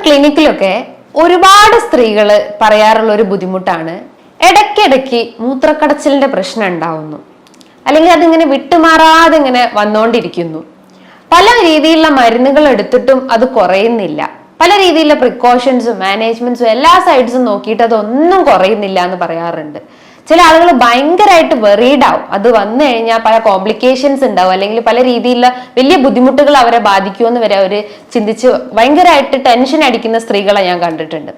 ക്ലിനിക്കിലൊക്കെ ഒരുപാട് സ്ത്രീകൾ പറയാറുള്ള ഒരു ബുദ്ധിമുട്ടാണ് ഇടയ്ക്കിടയ്ക്ക് മൂത്രക്കടച്ചിലിന്റെ പ്രശ്നം ഉണ്ടാവുന്നു, അല്ലെങ്കിൽ അതിങ്ങനെ വിട്ടുമാറാതെ ഇങ്ങനെ വന്നുകൊണ്ടിരിക്കുന്നു. പല രീതിയിലുള്ള മരുന്നുകൾ എടുത്തിട്ടും അത് കുറയുന്നില്ല. പല രീതിയിലുള്ള പ്രിക്കോഷൻസും മാനേജ്മെന്റ്സും എല്ലാ സൈഡ്സും നോക്കിയിട്ട് അതൊന്നും കുറയുന്നില്ല എന്ന് പറയാറുണ്ട്. ചില ആളുകൾ ഭയങ്കരമായിട്ട് വെറീഡ് ആവും. അത് വന്നു കഴിഞ്ഞാൽ പല കോംപ്ലിക്കേഷൻസ് ഉണ്ടാവും, അല്ലെങ്കിൽ പല രീതിയിലുള്ള വലിയ ബുദ്ധിമുട്ടുകൾ അവരെ ബാധിക്കുമെന്ന് വരെ അവർ ചിന്തിച്ച് ഭയങ്കരമായിട്ട് ടെൻഷൻ അടിക്കുന്ന സ്ത്രീകളെ ഞാൻ കണ്ടിട്ടുണ്ട്.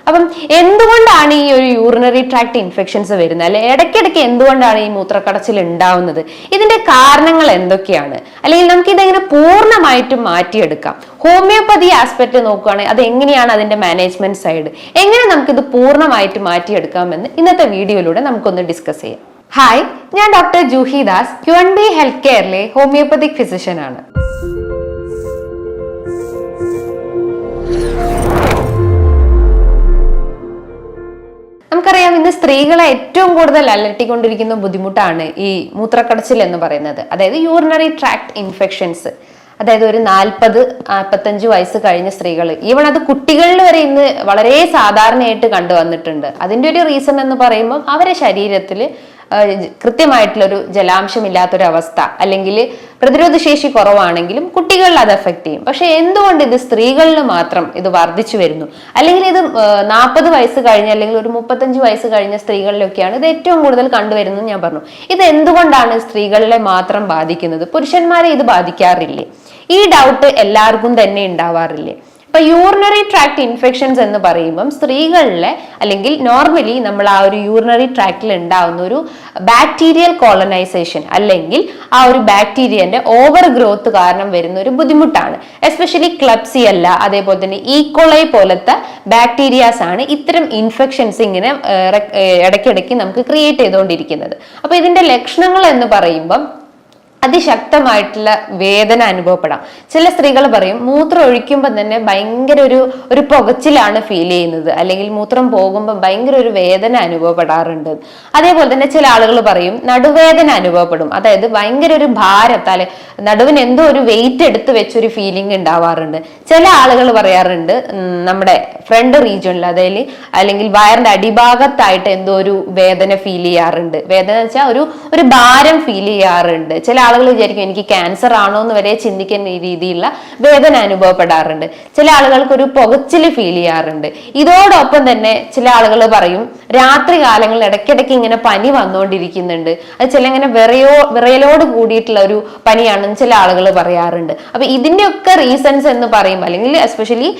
അപ്പം എന്തുകൊണ്ടാണ് ഈ ഒരു യൂറിനറി ട്രാക്ട് ഇൻഫെക്ഷൻസ് വരുന്നത്, അല്ലെ ഇടയ്ക്കിടയ്ക്ക് എന്തുകൊണ്ടാണ് ഈ മൂത്രക്കടച്ചിൽ ഉണ്ടാവുന്നത്? ഇതിന്റെ കാരണങ്ങൾ എന്തൊക്കെയാണ്, അല്ലെങ്കിൽ നമുക്ക് ഇതെങ്ങനെ പൂർണ്ണമായിട്ടും മാറ്റിയെടുക്കാം? ഹോമിയോപ്പതി ആസ്പെക്ട് നോക്കുകയാണെങ്കിൽ അത് എങ്ങനെയാണ് അതിന്റെ മാനേജ്മെന്റ് സൈഡ്, എങ്ങനെ നമുക്കിത് പൂർണ്ണമായിട്ട് മാറ്റിയെടുക്കാമെന്ന് ഇന്നത്തെ വീഡിയോയിലൂടെ നമുക്കൊന്ന് ഡിസ്കസ് ചെയ്യാം. ഹായ്, ഞാൻ doctor Juhi Das, QNB health കെയറിലെ ഹോമിയോപ്പതിക് ഫിസിഷ്യൻ ആണ്. നമുക്കറിയാം, ഇന്ന് സ്ത്രീകളെ ഏറ്റവും കൂടുതൽ അലട്ടിക്കൊണ്ടിരിക്കുന്ന ബുദ്ധിമുട്ടാണ് ഈ മൂത്രക്കടച്ചിൽ എന്ന് പറയുന്നത്, അതായത് യൂറിനറി ട്രാക്ട് ഇൻഫെക്ഷൻസ്. അതായത് ഒരു 40-45 വയസ്സ് കഴിഞ്ഞ സ്ത്രീകൾ, ഈവൺ അത് കുട്ടികളിൽ വരെ ഇന്ന് വളരെ സാധാരണയായിട്ട് കണ്ടുവന്നിട്ടുണ്ട്. അതിൻ്റെ ഒരു റീസൺ എന്ന് പറയുമ്പോൾ അവരെ ശരീരത്തിൽ കൃത്യമായിട്ടുള്ളൊരു ജലാംശമില്ലാത്തൊരവസ്ഥ, അല്ലെങ്കിൽ പ്രതിരോധ ശേഷി കുറവാണെങ്കിലും കുട്ടികളിൽ അത് എഫക്ട് ചെയ്യും. പക്ഷെ എന്തുകൊണ്ട് ഇത് സ്ത്രീകളിൽ മാത്രം ഇത് വർദ്ധിച്ചു വരുന്നു, അല്ലെങ്കിൽ ഇത് 40 വയസ്സ് കഴിഞ്ഞ അല്ലെങ്കിൽ ഒരു 35 വയസ്സ് കഴിഞ്ഞ സ്ത്രീകളിലൊക്കെയാണ് ഇത് ഏറ്റവും കൂടുതൽ കണ്ടുവരുന്നത് ഞാൻ പറഞ്ഞു. ഇത് എന്തുകൊണ്ടാണ് സ്ത്രീകളിലെ മാത്രം ബാധിക്കുന്നത്, പുരുഷന്മാരെ ഇത് ബാധിക്കാറില്ലേ? ഈ ഡൗട്ട് എല്ലാവർക്കും തന്നെ ഉണ്ടാവാറില്ലേ? ഇപ്പൊ യൂറിനറി ട്രാക്ട് ഇൻഫെക്ഷൻസ് എന്ന് പറയുമ്പം സ്ത്രീകളിലെ, അല്ലെങ്കിൽ നോർമലി നമ്മൾ ആ ഒരു യൂറിനറി ട്രാക്റ്റിൽ ഉണ്ടാവുന്ന ഒരു ബാക്ടീരിയൽ കോളനൈസേഷൻ, അല്ലെങ്കിൽ ആ ഒരു ബാക്ടീരിയന്റെ ഓവർ ഗ്രോത്ത് കാരണം വരുന്ന ഒരു ബുദ്ധിമുട്ടാണ്. എസ്പെഷ്യലി ക്ലബ്സിയല്ല, അതേപോലെ തന്നെ ഈക്കോളൈ പോലത്തെ ബാക്ടീരിയാസ് ആണ് ഇത്തരം ഇൻഫെക്ഷൻസ് ഇങ്ങനെ ഇടയ്ക്കിടയ്ക്ക് നമുക്ക് ക്രിയേറ്റ് ചെയ്തുകൊണ്ടിരിക്കുന്നത്. അപ്പൊ ഇതിന്റെ ലക്ഷണങ്ങൾ എന്ന് പറയുമ്പം അതിശക്തമായിട്ടുള്ള വേദന അനുഭവപ്പെടാം. ചില സ്ത്രീകൾ പറയും മൂത്രം ഒഴിക്കുമ്പോൾ തന്നെ ഭയങ്കര ഒരു പുകച്ചിലാണ് ഫീൽ ചെയ്യുന്നത്, അല്ലെങ്കിൽ മൂത്രം പോകുമ്പോൾ ഭയങ്കര ഒരു വേദന അനുഭവപ്പെടാറുണ്ട്. അതേപോലെ തന്നെ ചില ആളുകൾ പറയും നടുവേദന അനുഭവപ്പെടും, അതായത് ഭയങ്കര ഒരു ഭാരത്താല് നടുവിന് എന്തോ ഒരു വെയിറ്റ് എടുത്ത് വെച്ചൊരു ഫീലിംഗ് ഉണ്ടാവാറുണ്ട്. ചില ആളുകൾ പറയാറുണ്ട് നമ്മുടെ ഫ്രണ്ട് റീജിയണിൽ, അതായത് അല്ലെങ്കിൽ വയറിന്റെ അടിഭാഗത്തായിട്ട് എന്തോ ഒരു വേദന ഫീൽ ചെയ്യാറുണ്ട്. വേദന വെച്ചാൽ ഒരു ഭാരം ഫീൽ ചെയ്യാറുണ്ട്. ചില ആളുകൾ വിചാരിക്കും എനിക്ക് ക്യാൻസർ ആണോ എന്ന് വരെ ചിന്തിക്കുന്ന രീതിയിലുള്ള വേദന അനുഭവപ്പെടാറുണ്ട്. ചില ആളുകൾക്ക് ഒരു പുകച്ചിൽ ഫീൽ ചെയ്യാറുണ്ട്. ഇതോടൊപ്പം തന്നെ ചില ആളുകൾ പറയും രാത്രി കാലങ്ങളിൽ ഇടയ്ക്കിടയ്ക്ക് ഇങ്ങനെ പനി വന്നുകൊണ്ടിരിക്കുന്നുണ്ട്, അത് ചില ഇങ്ങനെ വിറയലോട് കൂടിയിട്ടുള്ള ഒരു പനിയാണെന്ന് ചില ആളുകൾ പറയാറുണ്ട്. അപ്പൊ ഇതിന്റെയൊക്കെ റീസൺസ് എന്ന് പറയുമ്പോൾ, അല്ലെങ്കിൽ എസ്പെഷ്യലി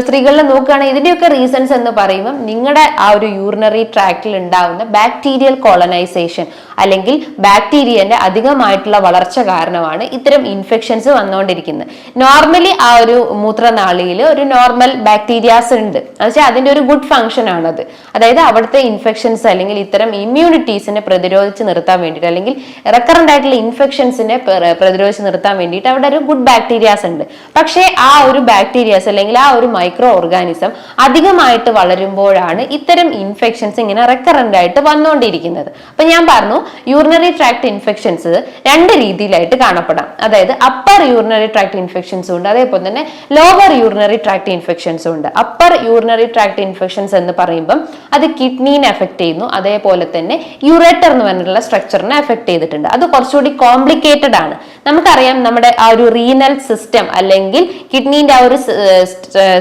സ്ത്രീകളിൽ നോക്കുകയാണെങ്കിൽ ഇതിന്റെയൊക്കെ റീസൺസ് എന്ന് പറയുമ്പോൾ നിങ്ങളുടെ ആ ഒരു യൂറിനറി ട്രാക്റ്റിൽ ഉണ്ടാവുന്ന ബാക്ടീരിയൽ കോളനൈസേഷൻ, അല്ലെങ്കിൽ ബാക്ടീരിയന്റെ അധികമായിട്ടുള്ള വളർച്ച കാരണമാണ് ഇത്തരം ഇൻഫെക്ഷൻസ് വന്നുകൊണ്ടിരിക്കുന്നത്. നോർമലി ആ ഒരു മൂത്രനാളിയിൽ ഒരു നോർമൽ ബാക്ടീരിയാസ് ഉണ്ട്, എന്നുവെച്ചാൽ അതിന്റെ ഒരു ഗുഡ് ഫംഗ്ഷൻ ആണത്. അതായത് അവിടുത്തെ ഇൻഫെക്ഷൻസ് അല്ലെങ്കിൽ ഇത്തരം ഇമ്മ്യൂണിറ്റീസിനെ പ്രതിരോധിച്ച് നിർത്താൻ വേണ്ടിയിട്ട്, അല്ലെങ്കിൽ റെക്കറന്റ് ആയിട്ടുള്ള ഇൻഫെക്ഷൻസിനെ പ്രതിരോധിച്ച് നിർത്താൻ വേണ്ടിയിട്ട് അവിടെ ഒരു ഗുഡ് ബാക്ടീരിയാസ് ഉണ്ട്. പക്ഷേ ആ ഒരു ബാക്ടീരിയാസ് അല്ലെങ്കിൽ ആ ഒരു മൈക്രോ ഓർഗാനിസം അധികമായിട്ട് വളരുമ്പോഴാണ് ഇത്തരം ഇൻഫെക്ഷൻസ് ഇങ്ങനെ റെക്കറന്റ് ആയിട്ട് വന്നുകൊണ്ടിരിക്കുന്നത്. അപ്പൊ ഞാൻ പറഞ്ഞു യൂറിനറി ട്രാക്ട് ഇൻഫെക്ഷൻസ് രണ്ട് രീതിയിലായിട്ട് കാണപ്പെടാം. അതായത് അപ്പർ യൂറിനറി ട്രാക്ട് ഇൻഫെക്ഷൻസും ഉണ്ട്, അതേപോലെ തന്നെ ലോവർ യൂറിനറി ട്രാക്ട് ഇൻഫെക്ഷൻസും ഉണ്ട്. അപ്പർ യൂറിനറി ട്രാക്ട് ഇൻഫെക്ഷൻസ് എന്ന് പറയുമ്പം അത് കിഡ്നീനെ എഫക്ട് ചെയ്യുന്നു, അതേപോലെ തന്നെ യൂറേറ്റർ എന്ന് പറഞ്ഞിട്ടുള്ള സ്ട്രക്ചറിനെ എഫക്ട് ചെയ്തിട്ടുണ്ട്. അത് കുറച്ചുകൂടി കോംപ്ലിക്കേറ്റഡ് ആണ്. നമുക്കറിയാം നമ്മുടെ ആ ഒരു റീനൽ സിസ്റ്റം, അല്ലെങ്കിൽ കിഡ്നീന്റെ ആ ഒരു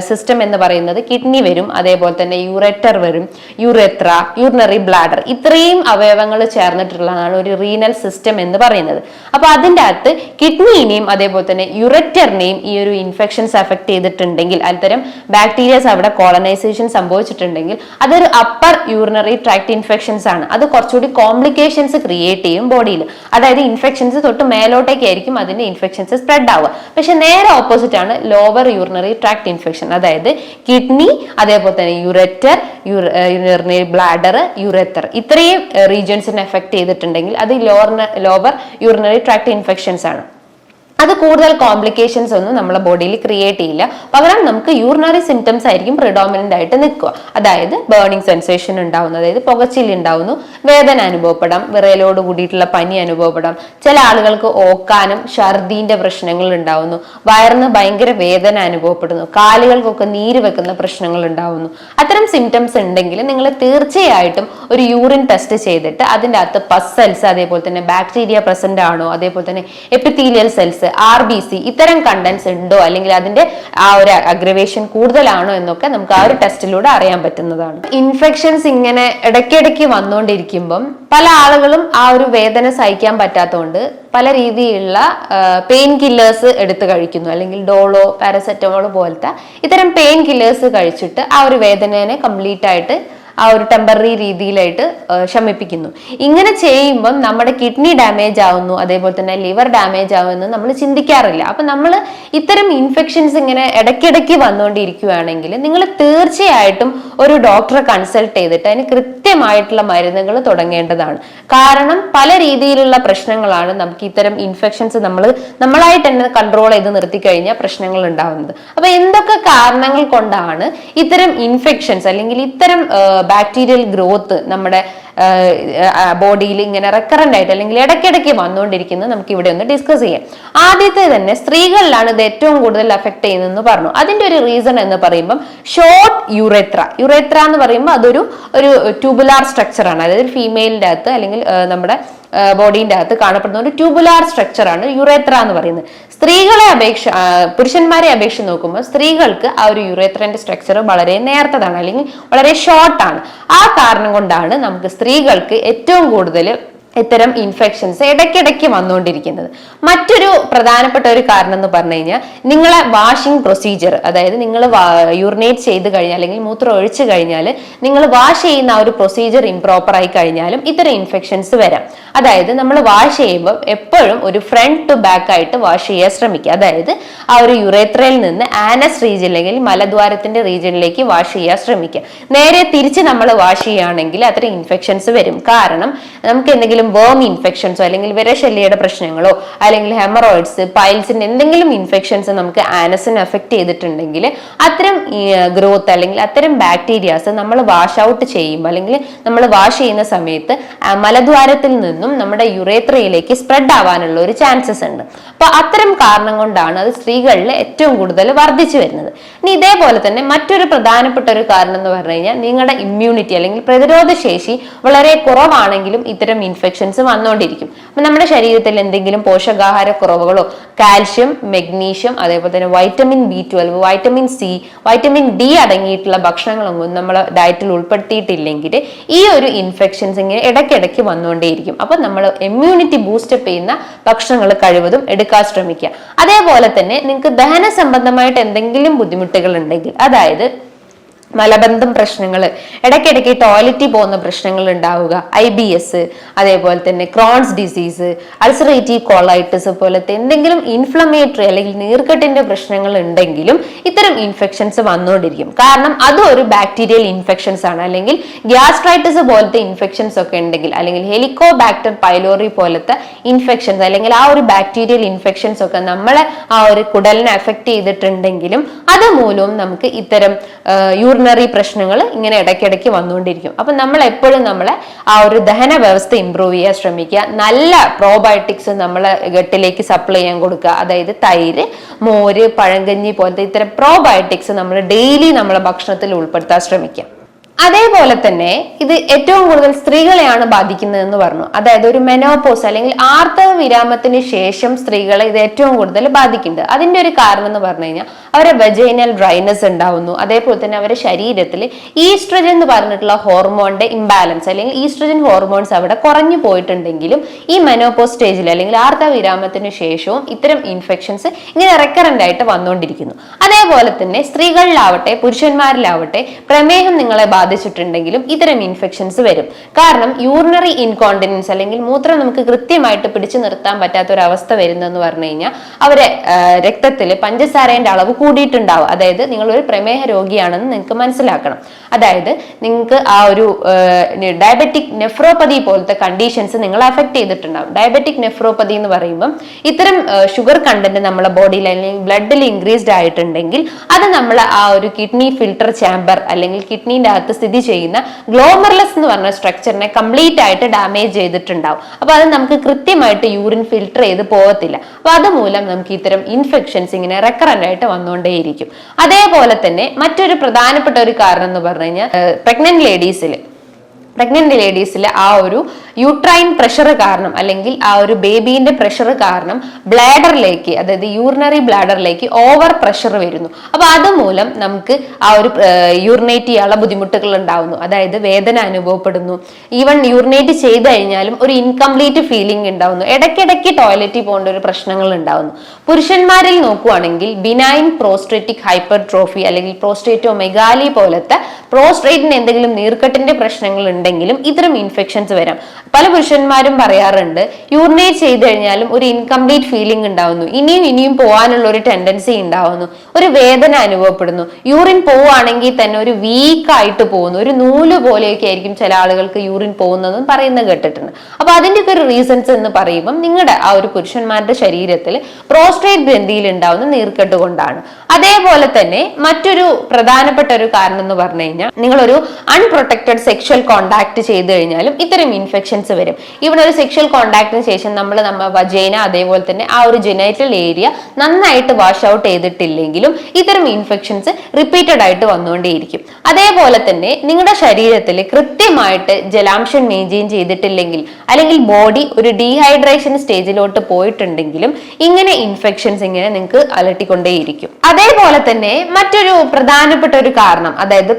സിസ്റ്റം എന്ന് പറയുന്നത് കിഡ്നി വരും, അതേപോലെ തന്നെ യൂറേറ്റർ വരും, യൂറേത്ര, യൂറിനറി ബ്ലാഡർ, ഇത്രയും അവയവങ്ങൾ ചേർന്നിട്ടുള്ളതാണ് ഒരു റീനൽ സിസ്റ്റം എന്ന് പറയുന്നത്. അപ്പൊ അതിൻ്റെ അകത്ത് കിഡ്നീനെയും അതേപോലെ തന്നെ യുറേറ്ററിനെയും ഈ ഒരു ഇൻഫെക്ഷൻസ് എഫക്ട് ചെയ്തിട്ടുണ്ടെങ്കിൽ, അത്തരം ബാക്ടീരിയസ് അവിടെ കോളനൈസേഷൻ സംഭവിച്ചിട്ടുണ്ടെങ്കിൽ അതൊരു അപ്പർ യൂറിനറി ട്രാക്ട് ഇൻഫെക്ഷൻസ് ആണ്. അത് കുറച്ചുകൂടി കോംപ്ലിക്കേഷൻസ് ക്രിയേറ്റ് ചെയ്യും ബോഡിയിൽ. അതായത് ഇൻഫെക്ഷൻസ് തൊട്ട് മേലോട്ടേക്കായിരിക്കും അതിന്റെ ഇൻഫെക്ഷൻസ് സ്പ്രെഡ് ആവുക. പക്ഷെ നേരെ ഓപ്പോസിറ്റ് ആണ് ലോവർ യൂറിനറി ട്രാക്ട് ഇൻഫെക്ഷൻ. അതായത് കിഡ്നി, അതേപോലെ തന്നെ യുറേറ്റർ, യൂറിനറി ബ്ലാഡർ, യുറേറ്റർ, ഇത്രയും റീജിയൻസിനെ എഫക്ട് ചെയ്തിട്ടുണ്ടെങ്കിൽ അത് ലോവർ യൂറിനറി ട്രാക്ട് ഇൻഫെക്ഷൻസ് ആണ്. അത് കൂടുതൽ കോംപ്ലിക്കേഷൻസ് ഒന്നും നമ്മളെ ബോഡിയിൽ ക്രിയേറ്റ് ചെയ്യില്ല. പകരം നമുക്ക് യൂറിനറി സിംറ്റംസ് ആയിരിക്കും പ്രിഡോമിനന്റ് ആയിട്ട് നിൽക്കുക. അതായത് ബേണിംഗ് സെൻസേഷൻ ഉണ്ടാവുന്നു, അതായത് പുകച്ചിൽ ഉണ്ടാവുന്നു, വേദന അനുഭവപ്പെടാം, വിറയലോട് കൂടിയിട്ടുള്ള പനി അനുഭവപ്പെടാം, ചില ആളുകൾക്ക് ഓക്കാനും ഛർദീന്റെ പ്രശ്നങ്ങൾ ഉണ്ടാവുന്നു, വയറിന് ഭയങ്കര വേദന അനുഭവപ്പെടുന്നു, കാലുകൾക്കൊക്കെ നീര് വെക്കുന്ന പ്രശ്നങ്ങൾ ഉണ്ടാവുന്നു. അത്തരം സിംറ്റംസ് ഉണ്ടെങ്കിൽ നിങ്ങൾ തീർച്ചയായിട്ടും ഒരു യൂറിൻ ടെസ്റ്റ് ചെയ്തിട്ട് അതിൻ്റെ അകത്ത് പസ് സെൽസ്, അതേപോലെ തന്നെ ബാക്ടീരിയ പ്രസന്റ് ആണോ, അതേപോലെ തന്നെ എപ്പിത്തീലിയൽ സെൽസ്, RBC ഇത്തരം കണ്ടന്റ്സ് ഉണ്ടോ, അല്ലെങ്കിൽ അതിന്റെ ആ ഒരു അഗ്രവേഷൻ കൂടുതലാണോ എന്നൊക്കെ നമുക്ക് ആ ഒരു ടെസ്റ്റിലൂടെ അറിയാൻ പറ്റുന്നതാണ്. ഇൻഫെക്ഷൻസ് ഇങ്ങനെ ഇടയ്ക്കിടയ്ക്ക് വന്നുകൊണ്ടിരിക്കുമ്പം പല ആളുകളും ആ ഒരു വേദന സഹിക്കാൻ പറ്റാത്തതുകൊണ്ട് പല രീതിയിലുള്ള പെയിൻ കില്ലേഴ്സ് എടുത്ത് കഴിക്കുന്നു, അല്ലെങ്കിൽ ഡോളോ, പാരസെറ്റമോൾ പോലത്തെ ഇത്തരം പെയിൻ കില്ലേഴ്സ് കഴിച്ചിട്ട് ആ ഒരു വേദനയെ കംപ്ലീറ്റ് ആയിട്ട് ആ ഒരു ടെമ്പററി രീതിയിലായിട്ട് ശമിപ്പിക്കുന്നു. ഇങ്ങനെ ചെയ്യുമ്പം നമ്മുടെ കിഡ്നി ഡാമേജ് ആവുന്നു, അതേപോലെ തന്നെ ലിവർ ഡാമേജ് ആവുമെന്ന് നമ്മൾ ചിന്തിക്കാറില്ല. അപ്പൊ നമ്മൾ ഇത്തരം ഇൻഫെക്ഷൻസ് ഇങ്ങനെ ഇടയ്ക്കിടയ്ക്ക് വന്നുകൊണ്ടിരിക്കുകയാണെങ്കിൽ നിങ്ങൾ തീർച്ചയായിട്ടും ഒരു ഡോക്ടറെ കൺസൾട്ട് ചെയ്തിട്ട് അതിന് കൃത്യമായിട്ടുള്ള മരുന്നുകൾ തുടങ്ങേണ്ടതാണ്. കാരണം പല രീതിയിലുള്ള പ്രശ്നങ്ങളാണ് നമുക്ക് ഇത്തരം ഇൻഫെക്ഷൻസ് നമ്മളായിട്ട് തന്നെ കൺട്രോൾ ചെയ്ത് നിർത്തി കഴിഞ്ഞാൽ പ്രശ്നങ്ങൾ ഉണ്ടാവുന്നത്. അപ്പൊ എന്തൊക്കെ കാരണങ്ങൾ കൊണ്ടാണ് ഇത്തരം ഇൻഫെക്ഷൻസ് അല്ലെങ്കിൽ ഇത്തരം ബാക്ടീരിയൽ ഗ്രോത്ത് നമ്മുടെ ബോഡിയിൽ ഇങ്ങനെ റെക്കറന്റ് ആയിട്ട് അല്ലെങ്കിൽ ഇടയ്ക്കിടയ്ക്ക് വന്നുകൊണ്ടിരിക്കുന്നത് നമുക്ക് ഇവിടെ ഒന്ന് ഡിസ്കസ് ചെയ്യാം. ആദ്യത്തെ തന്നെ സ്ത്രീകളിലാണ് ഇത് ഏറ്റവും കൂടുതൽ അഫക്ട് ചെയ്യുന്നതെന്ന് പറഞ്ഞു. അതിന്റെ ഒരു റീസൺ എന്ന് പറയുമ്പോൾ ഷോർട്ട് യുറേത്ര എന്ന് പറയുമ്പോൾ അതൊരു ട്യൂബുലാർ സ്ട്രക്ചർ ആണ്. അതായത് ഫീമെയിലിന്റെ അകത്ത് അല്ലെങ്കിൽ നമ്മുടെ ബോഡീന്റെ അകത്ത് കാണപ്പെടുന്ന ഒരു ട്യൂബുലാർ സ്ട്രക്ചർ ആണ് യുറേത്ര എന്ന് പറയുന്നത്. പുരുഷന്മാരെ അപേക്ഷിച്ച് നോക്കുമ്പോൾ സ്ത്രീകൾക്ക് ആ ഒരു യുറേത്രന്റെ സ്ട്രക്ചർ വളരെ നേർത്തതാണ് അല്ലെങ്കിൽ വളരെ ഷോർട്ടാണ്. ആ കാരണം കൊണ്ടാണ് നമുക്ക് സ്ത്രീകൾക്ക് ഏറ്റവും കൂടുതൽ ഇത്തരം ഇൻഫെക്ഷൻസ് ഇടയ്ക്കിടയ്ക്ക് വന്നുകൊണ്ടിരിക്കുന്നത്. മറ്റൊരു പ്രധാനപ്പെട്ട ഒരു കാരണം എന്ന് പറഞ്ഞു കഴിഞ്ഞാൽ നിങ്ങളെ വാഷിംഗ് പ്രൊസീജിയർ, അതായത് നിങ്ങൾ യൂറിനേറ്റ് ചെയ്ത് കഴിഞ്ഞാൽ അല്ലെങ്കിൽ മൂത്രം ഒഴിച്ചു കഴിഞ്ഞാൽ നിങ്ങൾ വാഷ് ചെയ്യുന്ന ആ ഒരു പ്രൊസീജിയർ ഇംപ്രോപ്പർ ആയി കഴിഞ്ഞാലും ഇത്തരം ഇൻഫെക്ഷൻസ് വരാം. അതായത് നമ്മൾ വാഷ് ചെയ്യുമ്പോൾ എപ്പോഴും ഒരു ഫ്രണ്ട് ടു ബാക്ക് ആയിട്ട് വാഷ് ചെയ്യാൻ ശ്രമിക്കുക. അതായത് ആ ഒരു യുറേത്രയിൽ നിന്ന് ആനസ് റീജിയൻ അല്ലെങ്കിൽ മലദ്വാരത്തിന്റെ റീജിയനിലേക്ക് വാഷ് ചെയ്യാൻ ശ്രമിക്കുക. നേരെ തിരിച്ച് നമ്മൾ വാഷ് ചെയ്യുകയാണെങ്കിൽ അത്തരം ഇൻഫെക്ഷൻസ് വരും. കാരണം നമുക്ക് എന്തെങ്കിലും വേം ഇൻഫെക്ഷൻസോ അല്ലെങ്കിൽ വിരശല്യയുടെ പ്രശ്നങ്ങളോ അല്ലെങ്കിൽ ഹെമറോയിഡ്സ്, പൈൽസിന്റെ എന്തെങ്കിലും ഇൻഫെക്ഷൻസ് നമുക്ക് ആനസിനെ അഫക്ട് ചെയ്തിട്ടുണ്ടെങ്കിൽ അത്തരം ഗ്രോത്ത് അല്ലെങ്കിൽ അത്തരം ബാക്ടീരിയാസ് നമ്മൾ വാഷ് ഔട്ട് ചെയ്യുമ്പോൾ അല്ലെങ്കിൽ നമ്മൾ വാഷ് ചെയ്യുന്ന സമയത്ത് മലദ്വാരത്തിൽ നിന്നും നമ്മുടെ യുറേത്രയിലേക്ക് സ്പ്രെഡ് ആവാനുള്ള ഒരു ചാൻസസ് ഉണ്ട്. അപ്പൊ അത്തരം കാരണം കൊണ്ടാണ് അത് സ്ത്രീകളിൽ ഏറ്റവും കൂടുതൽ വർദ്ധിച്ചു വരുന്നത്. ഇനി ഇതേപോലെ തന്നെ മറ്റൊരു പ്രധാനപ്പെട്ട ഒരു കാരണം എന്ന് പറഞ്ഞു കഴിഞ്ഞാൽ നിങ്ങളുടെ ഇമ്മ്യൂണിറ്റി അല്ലെങ്കിൽ പ്രതിരോധ ശേഷി വളരെ കുറവാണെങ്കിലും ഇത്തരം ഇൻഫെക്ഷൻസ് വന്നുകൊണ്ടിരിക്കും. അപ്പൊ നമ്മുടെ ശരീരത്തിൽ എന്തെങ്കിലും പോഷകാഹാര കുറവുകളോ, കാൽഷ്യം, മെഗ്നീഷ്യം, അതേപോലെ തന്നെ vitamin B12, vitamin C, vitamin D അടങ്ങിയിട്ടുള്ള ഭക്ഷണങ്ങളൊന്നും നമ്മൾ ഡയറ്റിൽ ഉൾപ്പെടുത്തിയിട്ടില്ലെങ്കിൽ ഈ ഒരു ഇൻഫെക്ഷൻസ് ഇങ്ങനെ ഇടയ്ക്കിടയ്ക്ക് വന്നുകൊണ്ടേയിരിക്കും. അപ്പൊ നമ്മൾ ഇമ്മ്യൂണിറ്റി ബൂസ്റ്റപ്പ് ചെയ്യുന്ന ഭക്ഷണങ്ങൾ കഴിവതും എടുക്കാൻ ശ്രമിക്കുക. അതേപോലെ തന്നെ നിങ്ങൾക്ക് ദഹന സംബന്ധമായിട്ട് എന്തെങ്കിലും ബുദ്ധിമുട്ടുകൾ ഉണ്ടെങ്കിൽ, അതായത് മലബന്ധം പ്രശ്നങ്ങൾ, ഇടയ്ക്കിടയ്ക്ക് ടോയ്ലറ്റിൽ പോകുന്ന പ്രശ്നങ്ങൾ ഉണ്ടാവുക, IBS, അതേപോലെ തന്നെ ക്രോൺസ് ഡിസീസ്, അൾസറേറ്റീവ് കോളൈറ്റിസ് പോലത്തെ എന്തെങ്കിലും ഇൻഫ്ലമേറ്ററി അല്ലെങ്കിൽ നീർക്കെട്ടിന്റെ പ്രശ്നങ്ങൾ ഉണ്ടെങ്കിലും ഇത്തരം ഇൻഫെക്ഷൻസ് വന്നുകൊണ്ടിരിക്കും. കാരണം അതും ഒരു ബാക്ടീരിയൽ ഇൻഫെക്ഷൻസ് ആണ്. അല്ലെങ്കിൽ ഗ്യാസ്ട്രൈറ്റിസ് പോലത്തെ ഇൻഫെക്ഷൻസ് ഒക്കെ ഉണ്ടെങ്കിൽ, അല്ലെങ്കിൽ ഹെലിക്കോബാക്ടർ പൈലോറി പോലത്തെ ഇൻഫെക്ഷൻസ് അല്ലെങ്കിൽ ആ ഒരു ബാക്ടീരിയൽ ഇൻഫെക്ഷൻസ് ഒക്കെ നമ്മളെ ആ ഒരു കുടലിനെ എഫക്ട് ചെയ്തിട്ടുണ്ടെങ്കിലും അതുമൂലവും നമുക്ക് ഇത്തരം യൂറിനറി പ്രശ്നങ്ങൾ ഇങ്ങനെ ഇടയ്ക്കിടയ്ക്ക് വന്നുകൊണ്ടിരിക്കും. അപ്പൊ നമ്മൾ എപ്പോഴും നമ്മളെ ആ ഒരു ദഹന വ്യവസ്ഥ ഇംപ്രൂവ് ചെയ്യാൻ ശ്രമിക്കുക. നല്ല പ്രോബയോട്ടിക്സ് നമ്മളെ ഗട്ടിലേക്ക് സപ്ലൈ ചെയ്യാൻ കൊടുക്കുക. അതായത് തൈര്, മോര്, പഴങ്കഞ്ഞി പോലത്തെ ഇത്തരം പ്രോബയോട്ടിക്സ് നമ്മൾ ഡെയിലി നമ്മളെ ഭക്ഷണത്തിൽ ഉൾപ്പെടുത്താൻ ശ്രമിക്കുക. അതേപോലെ തന്നെ ഇത് ഏറ്റവും കൂടുതൽ സ്ത്രീകളെയാണ് ബാധിക്കുന്നത് എന്ന് പറഞ്ഞു. അതായത് ഒരു മെനോപോസ് അല്ലെങ്കിൽ ആർത്തവ വിരാമത്തിന് ശേഷം സ്ത്രീകളെ ഇത് ഏറ്റവും കൂടുതൽ ബാധിക്കുന്നുണ്ട്. അതിന്റെ ഒരു കാരണം എന്ന് പറഞ്ഞു കഴിഞ്ഞാൽ അവരെ വെജൈനൽ ഡ്രൈനസ് ഉണ്ടാവുന്നു. അതേപോലെ തന്നെ അവരുടെ ശരീരത്തിൽ ഈസ്ട്രജൻ എന്ന് പറഞ്ഞിട്ടുള്ള ഹോർമോണിന്റെ ഇംബാലൻസ് അല്ലെങ്കിൽ ഈസ്ട്രജൻ ഹോർമോൺസ് അവിടെ കുറഞ്ഞു പോയിട്ടുണ്ടെങ്കിലും ഈ മെനോപോസ് സ്റ്റേജിൽ അല്ലെങ്കിൽ ആർത്തവ വിരാമത്തിന് ശേഷവും ഇത്തരം ഇൻഫെക്ഷൻസ് ഇങ്ങനെ റെക്കറന്റ് ആയിട്ട് വന്നുകൊണ്ടിരിക്കുന്നു. അതേപോലെ തന്നെ സ്ത്രീകളിലാവട്ടെ പുരുഷന്മാരിലാവട്ടെ പ്രമേഹം നിങ്ങളെ ബാധിക്കും. ബാധിച്ചിട്ടുണ്ടെങ്കിലും ഇത്തരം ഇൻഫെക്ഷൻസ് വരും. കാരണം യൂറിനറി ഇൻകോണ്ടിനൻസ് അല്ലെങ്കിൽ മൂത്രം നമുക്ക് കൃത്യമായിട്ട് പിടിച്ചു നിർത്താൻ പറ്റാത്ത ഒരു അവസ്ഥ വരുന്നെന്ന് പറഞ്ഞു കഴിഞ്ഞാൽ അവരെ രക്തത്തിൽ പഞ്ചസാരയുടെ അളവ് കൂടിയിട്ടുണ്ടാവും. അതായത് നിങ്ങൾ ഒരു പ്രമേഹ രോഗിയാണെന്ന് നിങ്ങൾക്ക് മനസ്സിലാക്കണം. അതായത് നിങ്ങൾക്ക് ആ ഒരു ഡയബറ്റിക് നെഫ്രോപ്പതി പോലത്തെ കണ്ടീഷൻസ് നിങ്ങളെ അഫക്ട് ചെയ്തിട്ടുണ്ടാവും. ഡയബറ്റിക് നെഫ്രോപ്പതി എന്ന് പറയുമ്പോൾ ഇത്തരം ഷുഗർ കണ്ടന്റ് നമ്മുടെ ബോഡിയിൽ അല്ലെങ്കിൽ ബ്ലഡിൽ ഇൻക്രീസ്ഡ് ആയിട്ടുണ്ടെങ്കിൽ അത് നമ്മൾ ആ ഒരു കിഡ്നി ഫിൽട്ടർ ചാമ്പർ അല്ലെങ്കിൽ കിഡ്നിന്റെ അകത്ത് സ്ഥിതി ചെയ്യുന്ന ഗ്ലോമർലസ് എന്ന് പറഞ്ഞ സ്ട്രക്ചറിനെ കംപ്ലീറ്റ് ആയിട്ട് ഡാമേജ് ചെയ്തിട്ടുണ്ടാവും. അപ്പൊ അത് നമുക്ക് കൃത്യമായിട്ട് യൂറിൻ ഫിൽട്ടർ ചെയ്ത് പോകത്തില്ല. അപ്പൊ അതുമൂലം നമുക്ക് ഇത്തരം ഇൻഫെക്ഷൻസ് ഇങ്ങനെ റെക്കറന്റ് ആയിട്ട് വന്നുകൊണ്ടേയിരിക്കും. അതേപോലെ തന്നെ മറ്റൊരു പ്രധാനപ്പെട്ട ഒരു കാരണം എന്ന് പറഞ്ഞു കഴിഞ്ഞാൽ പ്രഗ്നന്റ് ലേഡീസിൽ ആ ഒരു യൂട്രൈൻ പ്രഷർ കാരണം അല്ലെങ്കിൽ ആ ഒരു ബേബീന്റെ പ്രഷർ കാരണം ബ്ലാഡറിലേക്ക്, അതായത് യൂറിനറി ബ്ലാഡറിലേക്ക് ഓവർ പ്രഷർ വരുന്നു. അപ്പൊ അതുമൂലം നമുക്ക് ആ ഒരു യൂറിനേറ്റ് ചെയ്യാനുള്ള ബുദ്ധിമുട്ടുകൾ ഉണ്ടാവുന്നു. അതായത് വേദന അനുഭവപ്പെടുന്നു. ഈവൻ യൂറിനേറ്റ് ചെയ്ത് കഴിഞ്ഞാലും ഒരു ഇൻകംപ്ലീറ്റ് ഫീലിംഗ് ഉണ്ടാവുന്നു. ഇടയ്ക്കിടയ്ക്ക് ടോയ്ലറ്റിൽ പോകേണ്ട ഒരു പ്രശ്നങ്ങൾ ഉണ്ടാവുന്നു. പുരുഷന്മാരിൽ നോക്കുവാണെങ്കിൽ ബിനൈൻ പ്രോസ്ട്രേറ്റിക് ഹൈപ്പർട്രോഫി അല്ലെങ്കിൽ പ്രോസ്ട്രേറ്റോമെഗാലി പോലത്തെ പ്രോസ്ട്രേറ്റിന് എന്തെങ്കിലും നീർക്കെട്ടിന്റെ പ്രശ്നങ്ങൾ ഉണ്ടെങ്കിലും ഇത്തരം ഇൻഫെക്ഷൻസ് വരാം. പല പുരുഷന്മാരും പറയാറുണ്ട് യൂറിനേറ്റ് ചെയ്ത് കഴിഞ്ഞാലും ഒരു ഇൻകംപ്ലീറ്റ് ഫീലിംഗ് ഉണ്ടാവുന്നു, ഇനിയും പോകാനുള്ള ഒരു ടെൻഡൻസി ഉണ്ടാവുന്നു, ഒരു വേദന അനുഭവപ്പെടുന്നു, യൂറിൻ പോവുകയാണെങ്കിൽ തന്നെ ഒരു വീക്കായിട്ട് പോകുന്നു, ഒരു നൂല് പോലെയൊക്കെ ആയിരിക്കും ചില ആളുകൾക്ക് യൂറിൻ പോകുന്നതെന്ന് പറയുന്നത് കേട്ടിട്ടുണ്ട്. അപ്പൊ അതിന്റെയൊക്കെ ഒരു റീസൺസ് എന്ന് പറയുമ്പോൾ നിങ്ങളുടെ ആ ഒരു പുരുഷന്മാരുടെ ശരീരത്തിൽ പ്രോസ്ട്രേറ്റ് ഗ്രന്ഥിയിൽ ഉണ്ടാവുന്ന നീർക്കെട്ട് കൊണ്ടാണ്. അതേപോലെ തന്നെ മറ്റൊരു പ്രധാനപ്പെട്ട ഒരു കാരണം എന്ന് പറഞ്ഞു കഴിഞ്ഞാൽ നിങ്ങളൊരു അൺപ്രൊട്ടക്റ്റഡ് സെക്ഷൽ കോണ്ടാക്ട് ചെയ്ത് കഴിഞ്ഞാലും ഇത്തരം ഇൻഫെക്ഷൻസ് വരും. ഇവിടെ ഒരു സെക്ഷൽ കോണ്ടാക്ടിന് ശേഷം നമ്മൾ വജൈന അതേപോലെ തന്നെ ആ ഒരു ജെനൈറ്റൽ ഏരിയ നന്നായിട്ട് വാഷ് ഔട്ട് ചെയ്തിട്ടില്ലെങ്കിലും ഇത്തരം ഇൻഫെക്ഷൻസ് റിപ്പീറ്റഡ് ആയിട്ട് വന്നുകൊണ്ടേയിരിക്കും. അതേപോലെ തന്നെ നിങ്ങളുടെ ശരീരത്തിൽ കൃത്യമായിട്ട് ജലാംശം മെയിൻറ്റെയിൻ ചെയ്തിട്ടില്ലെങ്കിൽ അല്ലെങ്കിൽ ബോഡി ഒരു ഡീഹൈഡ്രേഷൻ സ്റ്റേജിലോട്ട് പോയിട്ടുണ്ടെങ്കിലും ഇങ്ങനെ ഇൻഫെക്ഷൻസ് ഇങ്ങനെ നിങ്ങൾക്ക് അലട്ടിക്കൊണ്ടേയിരിക്കും. അതേപോലെ തന്നെ മറ്റൊരു പ്രധാനപ്പെട്ട ഒരു കാരണം, അതായത്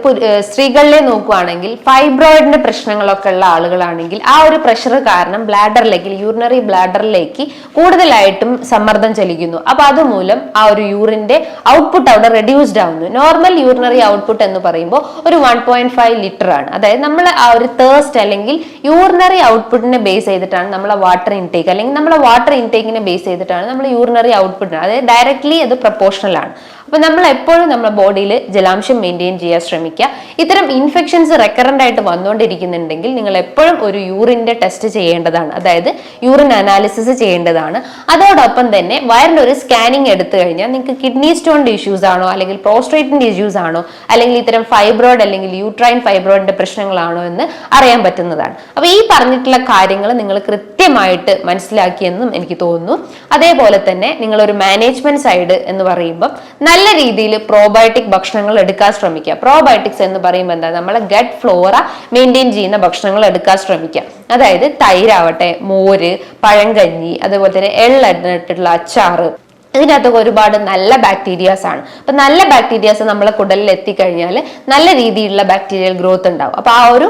സ്ത്രീകളിലെ നോക്കുകയാണെങ്കിൽ ഫൈബ്രോയിഡിന്റെ പ്രശ്നങ്ങളൊക്കെ ഉള്ള ആളുകളാണെങ്കിൽ ആ ഒരു പ്രഷർ കാരണം ബ്ലാഡറിലേക്ക്, യൂറിനറി ബ്ലാഡറിലേക്ക് കൂടുതലായിട്ടും സമ്മർദ്ദം ചെലുത്തുന്നു. അപ്പൊ അതുമൂലം ആ ഒരു യൂറിന്റെ ഔട്ട്പുട്ട് അവിടെ റെഡ്യൂസ്ഡ് ആവുന്നു. നോർമൽ യൂറിനറി ഔട്ട്പുട്ട് എന്ന് പറയുമ്പോൾ ഒരു 1.5 ലിറ്റർ ആണ്. അതായത് നമ്മൾ ആ ഒരു തേഴ്സ്റ്റ് അല്ലെങ്കിൽ യൂറിനറി ഔട്ട്പുട്ടിനെ ബേസ് ചെയ്തിട്ടാണ് നമ്മളെ വാട്ടർ ഇൻടേക്ക്, അല്ലെങ്കിൽ നമ്മളെ വാട്ടർ ഇൻടേക്കിനെ ബേസ് ചെയ്തിട്ടാണ് നമ്മൾ യൂറിനറി ഔട്ട്പുട്ട്, അതായത് ഡയറക്ട്ലി അത് പ്രൊപ്പോർഷണൽ ആണ്. അപ്പൊ നമ്മൾ എപ്പോഴും നമ്മുടെ ബോഡിയിൽ ജലാംശം മെയിൻറ്റെയിൻ ചെയ്യാൻ ശ്രമിക്കുക. ഇത്തരം ഇൻഫെക്ഷൻസ് റെക്കറന്റ് ആയിട്ട് വന്നുകൊണ്ടിരിക്കുന്നുണ്ടെങ്കിൽ നിങ്ങൾ എപ്പോഴും ഒരു യൂറിന്റെ ടെസ്റ്റ് ചെയ്യേണ്ടതാണ്, അതായത് യൂറിൻ അനാലിസിസ് ചെയ്യേണ്ടതാണ്. അതോടൊപ്പം തന്നെ വയറിന്റെ ഒരു സ്കാനിങ് എടുത്തു കഴിഞ്ഞാൽ നിങ്ങൾക്ക് കിഡ്നി സ്റ്റോണിന്റെ ഇഷ്യൂസ് ആണോ അല്ലെങ്കിൽ പ്രോസ്ട്രേറ്റിന്റെ ഇഷ്യൂസ് ആണോ അല്ലെങ്കിൽ ഇത്തരം ഫൈബ്രോയിഡ് അല്ലെങ്കിൽ യൂട്രൈൻ ഫൈബ്രോയിഡിന്റെ പ്രശ്നങ്ങളാണോ എന്ന് അറിയാൻ പറ്റുന്നതാണ്. അപ്പൊ ഈ പറഞ്ഞിട്ടുള്ള കാര്യങ്ങൾ നിങ്ങൾ കൃത്യമായിട്ട് മനസ്സിലാക്കിയെന്നും എനിക്ക് തോന്നുന്നു. അതേപോലെ തന്നെ നിങ്ങളൊരു മാനേജ്മെന്റ് സൈഡ് എന്ന് പറയുമ്പോൾ നല്ല രീതിയിൽ പ്രോബയോട്ടിക് ഭക്ഷണങ്ങൾ എടുക്കാൻ ശ്രമിക്കുക. പ്രോബയോട്ടിക്സ് എന്ന് പറയുമ്പോൾ എന്താ, നമ്മളെ ഗട്ട് ഫ്ലോറ മെയിൻറ്റെയിൻ ചെയ്യുന്ന ഭക്ഷണങ്ങൾ എടുക്കാൻ ശ്രമിക്കുക. അതായത് തൈരാവട്ടെ, മോര്, പഴങ്കഞ്ഞി, അതേപോലെ തന്നെ എള്ളിട്ടുള്ള അച്ചാറ്, ഇതിനകത്തൊക്കെ ഒരുപാട് നല്ല ബാക്ടീരിയാസ് ആണ്. അപ്പൊ നല്ല ബാക്ടീരിയാസ് നമ്മളെ കുടലിൽ എത്തിക്കഴിഞ്ഞാൽ നല്ല രീതിയിലുള്ള ബാക്ടീരിയൽ ഗ്രോത്ത് ഉണ്ടാവും. അപ്പൊ ആ ഒരു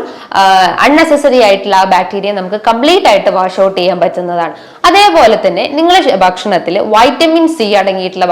അൺനെസസറി ആയിട്ടുള്ള ആ ബാക്ടീരിയ നമുക്ക് കംപ്ലീറ്റ് ആയിട്ട് വാഷ് ഔട്ട് ചെയ്യാൻ പറ്റുന്നതാണ്. അതേപോലെ തന്നെ നിങ്ങളുടെ ഭക്ഷണത്തിൽ വൈറ്റമിൻ സി അടങ്ങിയിട്ടുള്ള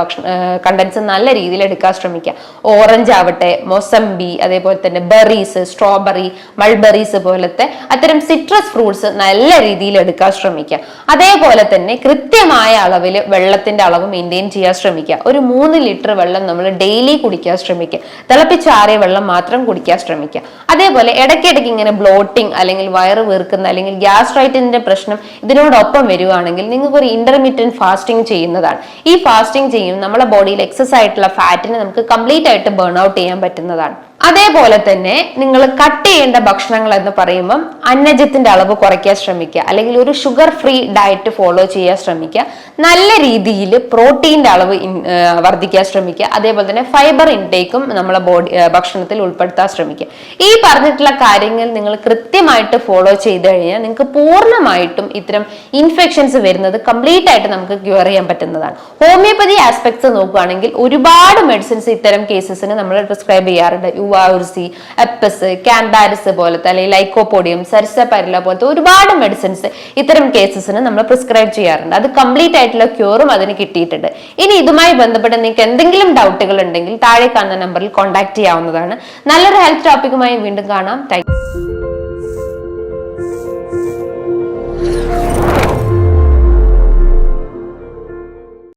കണ്ടൻസ് നല്ല രീതിയിൽ എടുക്കാൻ ശ്രമിക്കുക. ഓറഞ്ച് ആവട്ടെ, മൊസംബി, അതേപോലെ തന്നെ ബെറീസ്, സ്ട്രോബെറി, മൾബെറീസ് പോലത്തെ അത്തരം സിട്രസ് ഫ്രൂട്ട്സ് നല്ല രീതിയിൽ എടുക്കാൻ ശ്രമിക്കുക. അതേപോലെ തന്നെ കൃത്യമായ അളവിൽ വെള്ളത്തിന്റെ അളവ് മെയിൻറ്റെയിൻ ചെയ്യാൻ ശ്രമിക്കുക. ഒരു 3 ലിറ്റർ വെള്ളം നമ്മൾ ഡെയിലി കുടിക്കാൻ ശ്രമിക്കുക. തിളപ്പിച്ചാറിയ വെള്ളം മാത്രം കുടിക്കാൻ ശ്രമിക്കുക. അതേപോലെ ഇടയ്ക്കിടയ്ക്ക് ഇങ്ങനെ ബ്ലോട്ടിംഗ് അല്ലെങ്കിൽ വയറ് വീർക്കുന്ന അല്ലെങ്കിൽ ഗ്യാസ്ട്രൈറ്റിന്റെ പ്രശ്നം ഇതിനോടൊപ്പം വരികയാണെങ്കിൽ നിങ്ങൾക്ക് ഒരു ഇന്റർമീഡിയറ്റ് ഫാസ്റ്റിംഗ് ചെയ്യുന്നതാണ്. ഈ ഫാസ്റ്റിംഗ് ചെയ്യും നമ്മുടെ ബോഡിയിൽ എക്സസ് ആയിട്ടുള്ള ഫാറ്റിനെ നമുക്ക് കംപ്ലീറ്റ് ആയിട്ട് ബേൺ ഔട്ട് ചെയ്യാൻ പറ്റുന്നതാണ്. അതേപോലെ തന്നെ നിങ്ങൾ കട്ട് ചെയ്യേണ്ട ഭക്ഷണങ്ങൾ എന്ന് പറയുമ്പം അന്നജത്തിന്റെ അളവ് കുറയ്ക്കാൻ ശ്രമിക്കുക, അല്ലെങ്കിൽ ഒരു ഷുഗർ ഫ്രീ ഡയറ്റ് ഫോളോ ചെയ്യാൻ ശ്രമിക്കുക. നല്ല രീതിയിൽ പ്രോട്ടീന്റെ അളവ് വർദ്ധിക്കാൻ ശ്രമിക്കുക. അതേപോലെ തന്നെ ഫൈബർ ഇൻടേക്കും നമ്മളെ ഭക്ഷണത്തിൽ ഉൾപ്പെടുത്താൻ ശ്രമിക്കുക. ഈ പറഞ്ഞിട്ടുള്ള കാര്യങ്ങൾ നിങ്ങൾ കൃത്യമായിട്ട് ഫോളോ ചെയ്ത് കഴിഞ്ഞാൽ നിങ്ങൾക്ക് പൂർണ്ണമായിട്ടും ഇത്തരം ഇൻഫെക്ഷൻസ് വരുന്നത് കംപ്ലീറ്റ് ആയിട്ട് നമുക്ക് ക്യൂർ ചെയ്യാൻ പറ്റുന്നതാണ്. ഹോമിയോപ്പതി ആസ്പെക്ട്സ് നോക്കുകയാണെങ്കിൽ ഒരുപാട് മെഡിസിൻസ് ഇത്തരം കേസസിന് നമ്മൾ പ്രിസ്ക്രൈബ് ചെയ്യാറുണ്ട്. വൗർസി, എപ്പസ്, ക്യാമ്പാരിസ് പോലത്തെ അല്ലെങ്കിൽ ലൈക്കോപോഡിയം, സെർസപെരില പോലത്തെ ഒരുപാട് മെഡിസിൻസ് ഇത്തരം കേസസിന് നമ്മൾ പ്രിസ്ക്രൈബ് ചെയ്യാറുണ്ട്. അത് കംപ്ലീറ്റ് ആയിട്ടുള്ള ക്യൂറും അതിന് കിട്ടിയിട്ടുണ്ട്. ഇനി ഇതുമായി ബന്ധപ്പെട്ട് നിങ്ങൾക്ക് എന്തെങ്കിലും ഡൗട്ടുകൾ ഉണ്ടെങ്കിൽ താഴെ കാണുന്ന നമ്പറിൽ കോൺടാക്ട് ചെയ്യാവുന്നതാണ്. നല്ലൊരു ഹെൽത്ത് ടോപ്പിക്കുമായി വീണ്ടും കാണാം. Thank you.